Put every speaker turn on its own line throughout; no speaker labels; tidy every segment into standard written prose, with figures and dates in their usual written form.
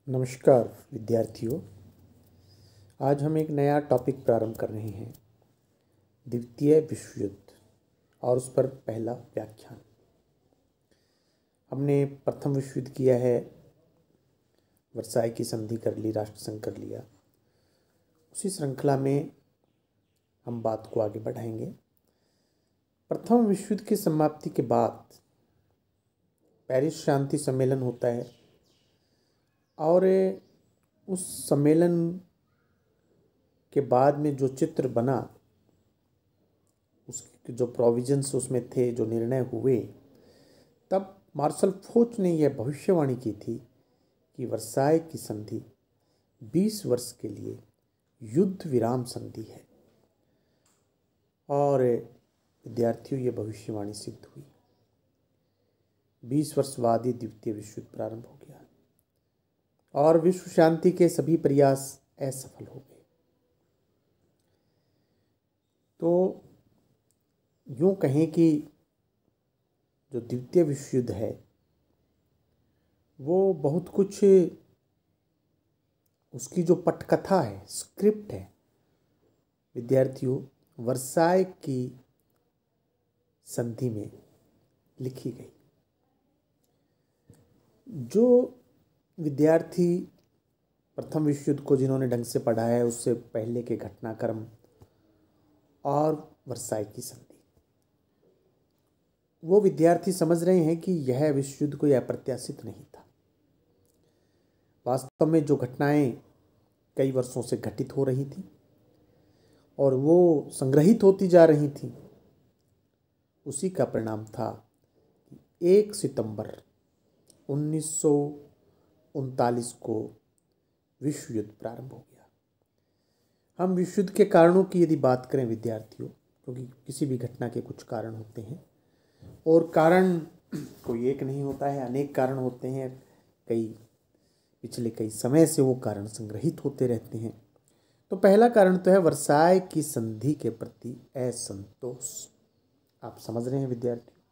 नमस्कार विद्यार्थियों। आज हम एक नया टॉपिक प्रारंभ कर रहे हैं, द्वितीय विश्व युद्ध और उस पर पहला व्याख्यान। हमने प्रथम विश्व युद्ध किया है, वर्साई की संधि कर ली, राष्ट्रसंघ कर लिया। उसी श्रृंखला में हम बात को आगे बढ़ाएंगे। प्रथम विश्व युद्ध की समाप्ति के बाद पेरिस शांति सम्मेलन होता है और उस सम्मेलन के बाद में जो चित्र बना, उसके जो प्रोविजंस उसमें थे, जो निर्णय हुए, तब मार्शल फोच ने यह भविष्यवाणी की थी कि वर्साई की संधि 20 वर्ष के लिए युद्ध विराम संधि है। और विद्यार्थियों, ये भविष्यवाणी सिद्ध हुई। 20 वर्ष बाद ही द्वितीय विश्व युद्ध प्रारंभ हो गया और विश्व शांति के सभी प्रयास असफल हो गए। तो यूँ कहें कि जो द्वितीय विश्व युद्ध है वो बहुत कुछ, उसकी जो पटकथा है, स्क्रिप्ट है विद्यार्थियों, वर्साई की संधि में लिखी गई। जो विद्यार्थी प्रथम विश्व युद्ध को जिन्होंने ढंग से पढ़ा है, उससे पहले के घटनाक्रम और वर्साई की संधि, वो विद्यार्थी समझ रहे हैं कि यह विश्व युद्ध कोई अप्रत्याशित नहीं था। वास्तव में जो घटनाएं कई वर्षों से घटित हो रही थी और वो संग्रहित होती जा रही थी, उसी का परिणाम था कि 1 सितंबर 1939 को विश्व युद्ध प्रारंभ हो गया। हम विश्व युद्ध के कारणों की यदि बात करें विद्यार्थियों, क्योंकि किसी भी घटना के कुछ कारण होते हैं और कारण कोई एक नहीं होता है, अनेक कारण होते हैं। पिछले कई समय से वो कारण संग्रहित होते रहते हैं। तो पहला कारण तो है वर्साई की संधि के प्रति असंतोष। आप समझ रहे हैं विद्यार्थियों,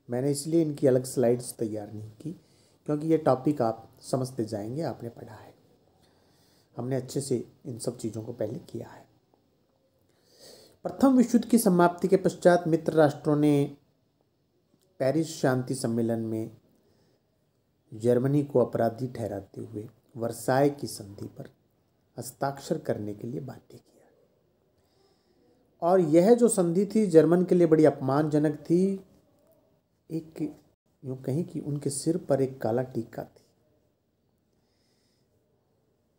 मैंने इसलिए इनकी अलग स्लाइड्स तैयार नहीं की, क्योंकि ये टॉपिक आप समझते जाएंगे, आपने पढ़ा है, हमने अच्छे से इन सब चीज़ों को पहले किया है। प्रथम विश्व युद्ध की समाप्ति के पश्चात मित्र राष्ट्रों ने पेरिस शांति सम्मेलन में जर्मनी को अपराधी ठहराते हुए वर्साई की संधि पर हस्ताक्षर करने के लिए बाध्य किया। और यह जो संधि थी जर्मन के लिए बड़ी अपमानजनक थी। एक यूँ कहें कि उनके सिर पर एक काला टीका थी।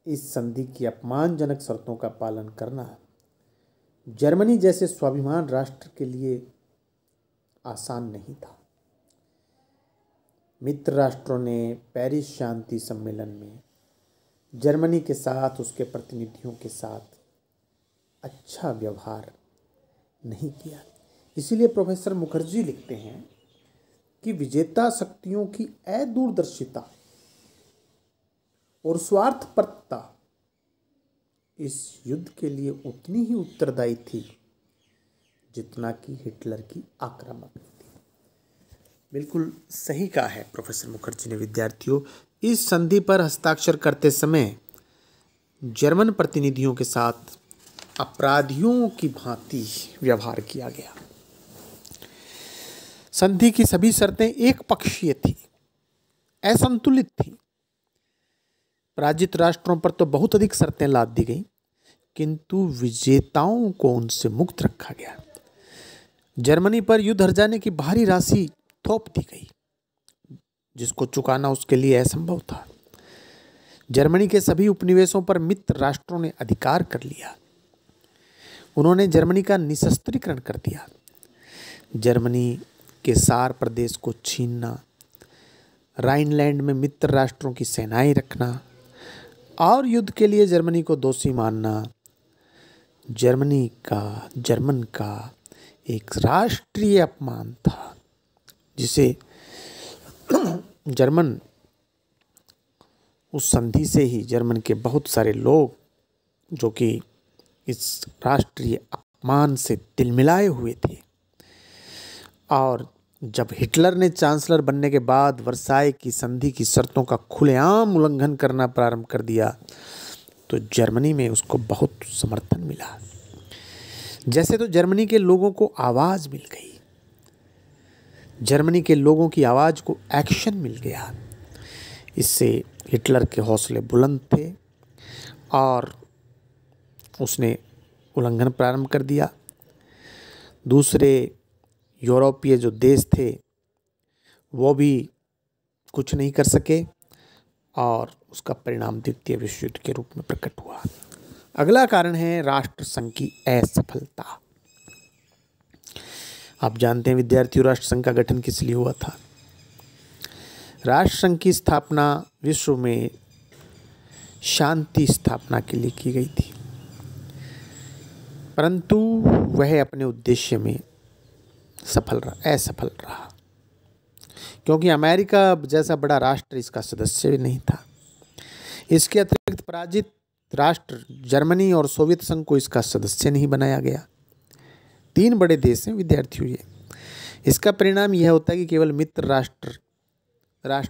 इस संधि की अपमानजनक शर्तों का पालन करना जर्मनी जैसे स्वाभिमान राष्ट्र के लिए आसान नहीं था। मित्र राष्ट्रों ने पेरिस शांति सम्मेलन में जर्मनी के साथ, उसके प्रतिनिधियों के साथ अच्छा व्यवहार नहीं किया। इसीलिए प्रोफेसर मुखर्जी लिखते हैं कि विजेता शक्तियों की अदूरदर्शिता और स्वार्थपरता इस युद्ध के लिए उतनी ही उत्तरदायी थी जितना कि हिटलर की आक्रामकता थी। बिल्कुल सही कहा है प्रोफेसर मुखर्जी ने विद्यार्थियों। इस संधि पर हस्ताक्षर करते समय जर्मन प्रतिनिधियों के साथ अपराधियों की भांति व्यवहार किया गया। संधि की सभी शर्तें एक पक्षीय थी, असंतुलित थी। पराजित राष्ट्रों पर तो बहुत अधिक शर्तें लाद दी गई, किंतु विजेताओं को उनसे मुक्त रखा गया। जर्मनी पर युद्ध हर जाने की भारी राशि थोप दी गई, जिसको चुकाना उसके लिए असंभव था। जर्मनी के सभी उपनिवेशों पर मित्र राष्ट्रों ने अधिकार कर लिया। उन्होंने जर्मनी का निशस्त्रीकरण कर दिया। जर्मनी के सार प्रदेश को छीनना, राइनलैंड में मित्र राष्ट्रों की सेनाएं रखना और युद्ध के लिए जर्मनी को दोषी मानना जर्मन का एक राष्ट्रीय अपमान था, जिसे जर्मन उस संधि से ही जर्मन के बहुत सारे लोग जो कि इस राष्ट्रीय अपमान से तिलमिलाए हुए थे और जब हिटलर ने चांसलर बनने के बाद वर्साई की संधि की शर्तों का खुलेआम उल्लंघन करना प्रारंभ कर दिया तो जर्मनी में उसको बहुत समर्थन मिला। जैसे तो जर्मनी के लोगों को आवाज़ मिल गई, जर्मनी के लोगों की आवाज़ को एक्शन मिल गया। इससे हिटलर के हौसले बुलंद थे और उसने उल्लंघन प्रारंभ कर दिया। दूसरे यूरोपीय जो देश थे वो भी कुछ नहीं कर सके और उसका परिणाम द्वितीय विश्व युद्ध के रूप में प्रकट हुआ। अगला कारण है राष्ट्रसंघ की असफलता। आप जानते हैं विद्यार्थी राष्ट्रसंघ का गठन किस लिए हुआ था। राष्ट्रसंघ की स्थापना विश्व में शांति स्थापना के लिए की गई थी, परंतु वह अपने उद्देश्य में असफल रहा, क्योंकि अमेरिका जैसा बड़ा राष्ट्र इसका सदस्य भी नहीं था। इसके अतिरिक्त पराजित राष्ट्र जर्मनी और सोवियत संघ को इसका सदस्य नहीं बनाया गया। 3 बड़े देश हैं विद्यार्थियों ये। इसका परिणाम यह होता है कि केवल मित्र राष्ट्र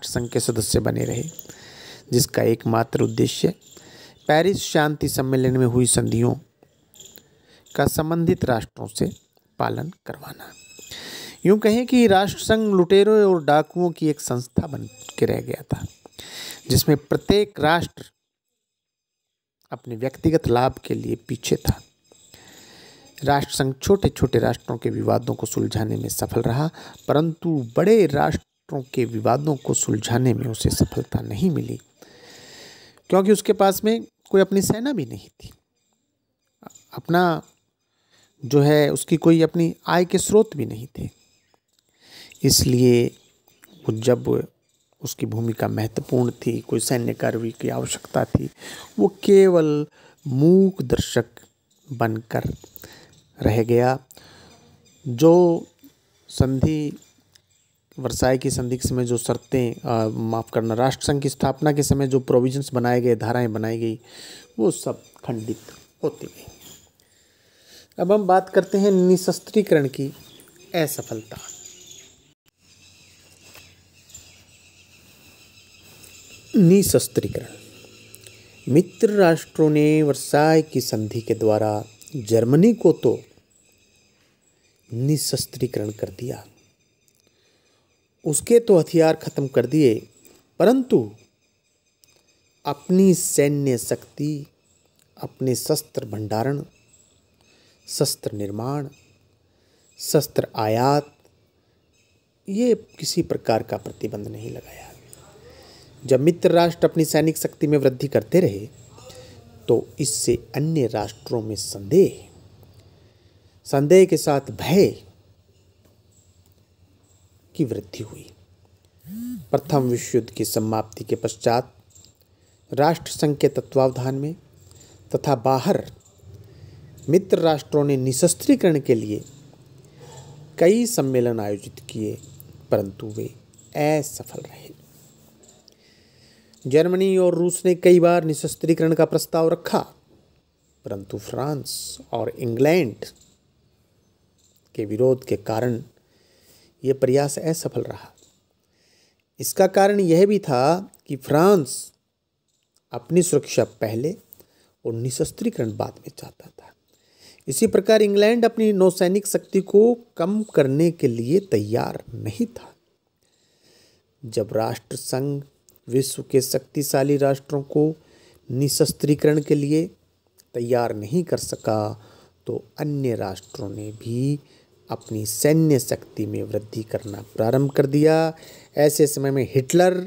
संघ के सदस्य बने रहे, जिसका एकमात्र उद्देश्य पेरिस शांति सम्मेलन में हुई संधियों का संबंधित राष्ट्रों से पालन करवाना। यूं कहें कि राष्ट्रसंघ लुटेरों और डाकुओं की एक संस्था बन के रह गया था, जिसमें प्रत्येक राष्ट्र अपने व्यक्तिगत लाभ के लिए पीछे था। राष्ट्रसंघ छोटे छोटे राष्ट्रों के विवादों को सुलझाने में सफल रहा, परंतु बड़े राष्ट्रों के विवादों को सुलझाने में उसे सफलता नहीं मिली, क्योंकि उसके पास में कोई अपनी सेना भी नहीं थी। अपना जो है उसकी कोई अपनी आय के स्रोत भी नहीं थे। इसलिए जब उसकी भूमिका महत्वपूर्ण थी, कोई सैन्य कार्रवाई की आवश्यकता थी, वो केवल मूक दर्शक बनकर रह गया। जो संधि वर्साई की संधि के समय जो शर्तें राष्ट्रसंघ की स्थापना के समय जो प्रोविजंस बनाए गए, धाराएं बनाई गई, वो सब खंडित होती गई। अब हम बात करते हैं निशस्त्रीकरण की असफलता। निशस्त्रीकरण। मित्र राष्ट्रों ने वर्साई की संधि के द्वारा जर्मनी को तो निशस्त्रीकरण कर दिया, उसके तो हथियार खत्म कर दिए, परंतु अपनी सैन्य शक्ति, अपने शस्त्र भंडारण, शस्त्र निर्माण, शस्त्र आयात, ये किसी प्रकार का प्रतिबंध नहीं लगाया। जब मित्र राष्ट्र अपनी सैनिक शक्ति में वृद्धि करते रहे तो इससे अन्य राष्ट्रों में संदेह के साथ भय की वृद्धि हुई। प्रथम विश्व युद्ध की समाप्ति के पश्चात राष्ट्रसंघ के तत्वावधान में तथा बाहर मित्र राष्ट्रों ने निशस्त्रीकरण के लिए कई सम्मेलन आयोजित किए, परंतु वे असफल रहे। जर्मनी और रूस ने कई बार निशस्त्रीकरण का प्रस्ताव रखा, परंतु फ्रांस और इंग्लैंड के विरोध के कारण यह प्रयास असफल रहा। इसका कारण यह भी था कि फ्रांस अपनी सुरक्षा पहले और निशस्त्रीकरण बाद में चाहता था। इसी प्रकार इंग्लैंड अपनी नौसैनिक शक्ति को कम करने के लिए तैयार नहीं था। जब राष्ट्रसंघ विश्व के शक्तिशाली राष्ट्रों को निशस्त्रीकरण के लिए तैयार नहीं कर सका तो अन्य राष्ट्रों ने भी अपनी सैन्य शक्ति में वृद्धि करना प्रारंभ कर दिया। ऐसे समय में हिटलर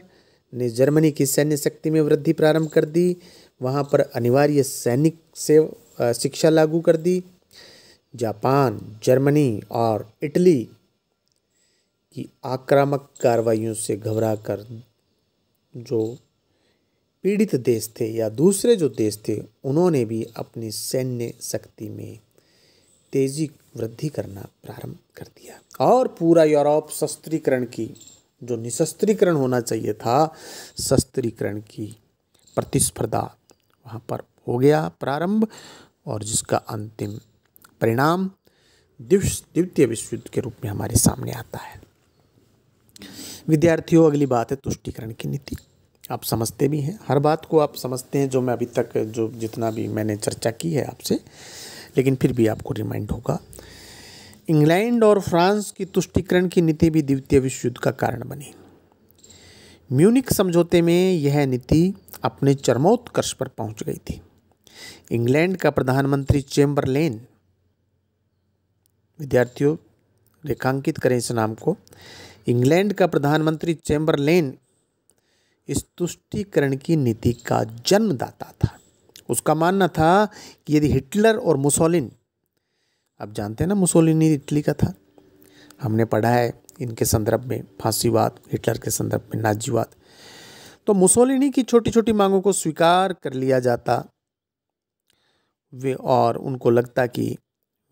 ने जर्मनी की सैन्य शक्ति में वृद्धि प्रारंभ कर दी, वहाँ पर अनिवार्य सैनिक शिक्षा लागू कर दी। जापान, जर्मनी और इटली की आक्रामक कार्रवाइयों से घबराकर जो पीड़ित देश थे या दूसरे जो देश थे, उन्होंने भी अपनी सैन्य शक्ति में तेजी वृद्धि करना प्रारंभ कर दिया और पूरा यूरोप शस्त्रीकरण की, जो निशस्त्रीकरण होना चाहिए था, शस्त्रीकरण की प्रतिस्पर्धा वहाँ पर हो गया प्रारंभ, और जिसका अंतिम परिणाम द्वितीय विश्व युद्ध के रूप में हमारे सामने आता है। विद्यार्थियों, अगली बात है तुष्टीकरण की नीति। आप समझते भी हैं, हर बात को आप समझते हैं, जो मैं अभी तक जो जितना भी मैंने चर्चा की है आपसे, लेकिन फिर भी आपको रिमाइंड होगा। इंग्लैंड और फ्रांस की तुष्टीकरण की नीति भी द्वितीय विश्व युद्ध का कारण बनी। म्यूनिक समझौते में यह नीति अपने चरमोत्कर्ष पर पहुंच गई थी। इंग्लैंड का प्रधानमंत्री चेम्बरलेन, विद्यार्थियों रेखांकित करें इस नाम को, इंग्लैंड का प्रधानमंत्री चेम्बरलेन इस तुष्टीकरण की नीति का जन्मदाता था। उसका मानना था कि यदि हिटलर और मुसोलिनी, आप जानते हैं ना मुसोलिनी इटली का था, हमने पढ़ा है इनके संदर्भ में फांसीवाद, हिटलर के संदर्भ में नाजीवाद, तो मुसोलिनी की छोटी छोटी मांगों को स्वीकार कर लिया जाता वे, और उनको लगता कि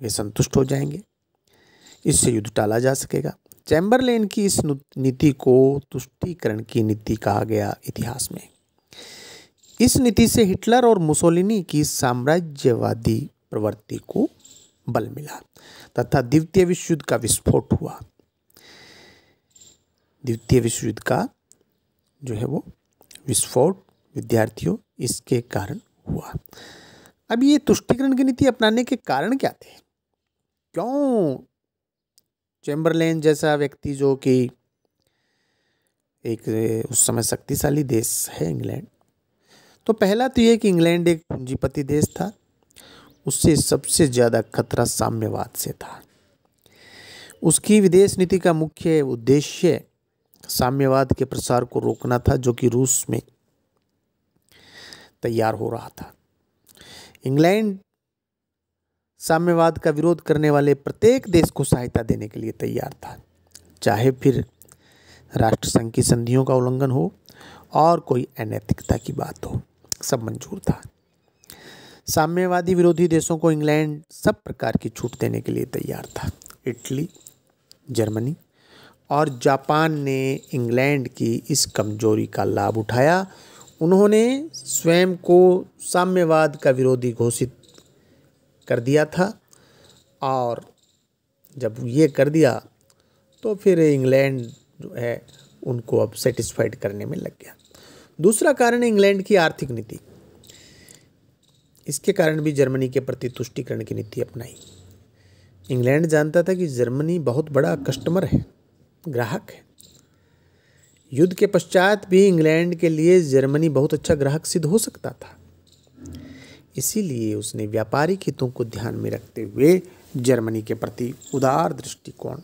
वे संतुष्ट हो जाएंगे, इससे युद्ध टाला जा सकेगा। चैम्बरलेन की इस नीति को तुष्टीकरण की नीति कहा गया इतिहास में। इस नीति से हिटलर और मुसोलिनी की साम्राज्यवादी प्रवृत्ति को बल मिला तथा द्वितीय विश्व युद्ध का विस्फोट हुआ। द्वितीय विश्व युद्ध का जो है वो विस्फोट विद्यार्थियों इसके कारण हुआ। अब ये तुष्टीकरण की नीति अपनाने के कारण क्या थे? क्यों चैम्बरलेन जैसा व्यक्ति, जो कि एक उस समय शक्तिशाली देश है इंग्लैंड, तो पहला तो ये कि इंग्लैंड एक पूंजीपति देश था, उससे सबसे ज़्यादा खतरा साम्यवाद से था। उसकी विदेश नीति का मुख्य उद्देश्य साम्यवाद के प्रसार को रोकना था, जो कि रूस में तैयार हो रहा था। इंग्लैंड साम्यवाद का विरोध करने वाले प्रत्येक देश को सहायता देने के लिए तैयार था, चाहे फिर राष्ट्रसंघ की संधियों का उल्लंघन हो और कोई अनैतिकता की बात हो, सब मंजूर था। साम्यवादी विरोधी देशों को इंग्लैंड सब प्रकार की छूट देने के लिए तैयार था। इटली, जर्मनी और जापान ने इंग्लैंड की इस कमजोरी का लाभ उठाया। उन्होंने स्वयं को साम्यवाद का विरोधी घोषित कर दिया था, और जब ये कर दिया तो फिर इंग्लैंड जो है उनको अब सेटिस्फाइड करने में लग गया। दूसरा कारण है इंग्लैंड की आर्थिक नीति। इसके कारण भी जर्मनी के प्रति तुष्टीकरण की नीति अपनाई। इंग्लैंड जानता था कि जर्मनी बहुत बड़ा कस्टमर है, ग्राहक है। युद्ध के पश्चात भी इंग्लैंड के लिए जर्मनी बहुत अच्छा ग्राहक सिद्ध हो सकता था, इसीलिए उसने व्यापारिक हितों को ध्यान में रखते हुए जर्मनी के प्रति उदार दृष्टिकोण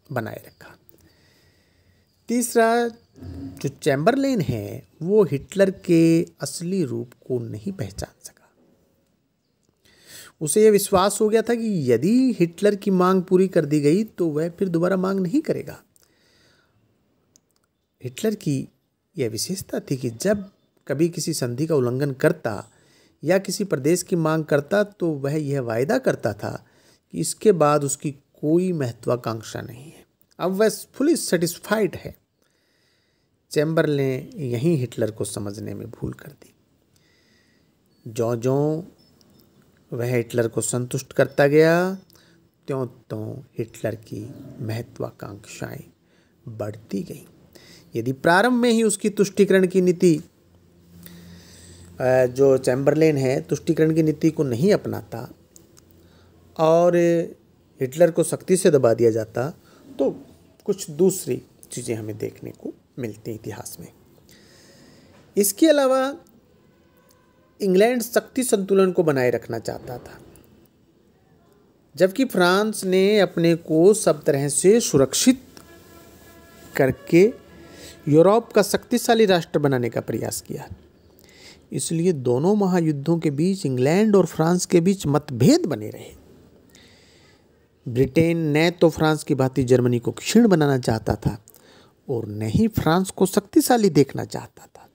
बनाए रखा। तीसरा, जो चैम्बरलेन है वो हिटलर के असली रूप को नहीं पहचान सका। उसे यह विश्वास हो गया था कि यदि हिटलर की मांग पूरी कर दी गई तो वह फिर दोबारा मांग नहीं करेगा। हिटलर की यह विशेषता थी कि जब कभी किसी संधि का उल्लंघन करता या किसी प्रदेश की मांग करता तो वह यह वायदा करता था कि इसके बाद उसकी कोई महत्वाकांक्षा नहीं है, अब वह फुली सेटिस्फाइड है। चैम्बरलेन ने यहीं हिटलर को समझने में भूल कर दी। ज्यों-ज्यों वह हिटलर को संतुष्ट करता गया, त्यों-त्यों हिटलर की महत्वाकांक्षाएं बढ़ती गईं। यदि प्रारंभ में ही उसकी तुष्टीकरण की नीति, जो चैम्बरलेन है, तुष्टीकरण की नीति को नहीं अपनाता और हिटलर को सख्ती से दबा दिया जाता, तो कुछ दूसरी चीज़ें हमें देखने को मिलती हैं इतिहास में। इसके अलावा इंग्लैंड शक्ति संतुलन को बनाए रखना चाहता था, जबकि फ्रांस ने अपने को सब तरह से सुरक्षित करके यूरोप का शक्तिशाली राष्ट्र बनाने का प्रयास किया। इसलिए दोनों महायुद्धों के बीच इंग्लैंड और फ्रांस के बीच मतभेद बने रहे। ब्रिटेन न तो फ्रांस की भांति जर्मनी को क्षीण बनाना चाहता था और न ही फ्रांस को शक्तिशाली देखना चाहता था।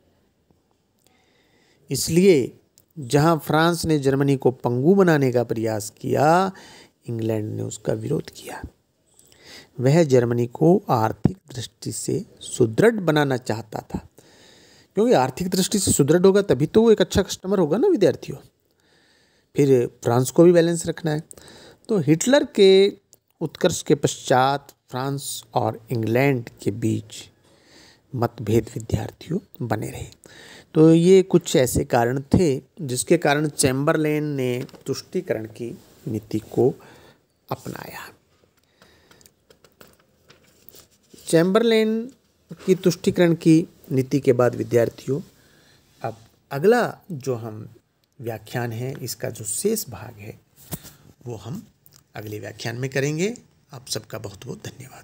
इसलिए जहां फ्रांस ने जर्मनी को पंगु बनाने का प्रयास किया, इंग्लैंड ने उसका विरोध किया। वह जर्मनी को आर्थिक दृष्टि से सुदृढ़ बनाना चाहता था, क्योंकि आर्थिक दृष्टि से सुदृढ़ होगा तभी तो वो एक अच्छा कस्टमर होगा ना विद्यार्थियों। फिर फ्रांस को भी बैलेंस रखना है। तो हिटलर के उत्कर्ष के पश्चात फ्रांस और इंग्लैंड के बीच मतभेद विद्यार्थियों बने रहे। तो ये कुछ ऐसे कारण थे जिसके कारण चैम्बरलेन ने तुष्टीकरण की नीति को अपनाया। चैम्बरलेन की तुष्टीकरण की नीति के बाद विद्यार्थियों, अब अगला जो हम व्याख्यान है, इसका जो शेष भाग है वो हम अगले व्याख्यान में करेंगे। आप सबका बहुत बहुत धन्यवाद।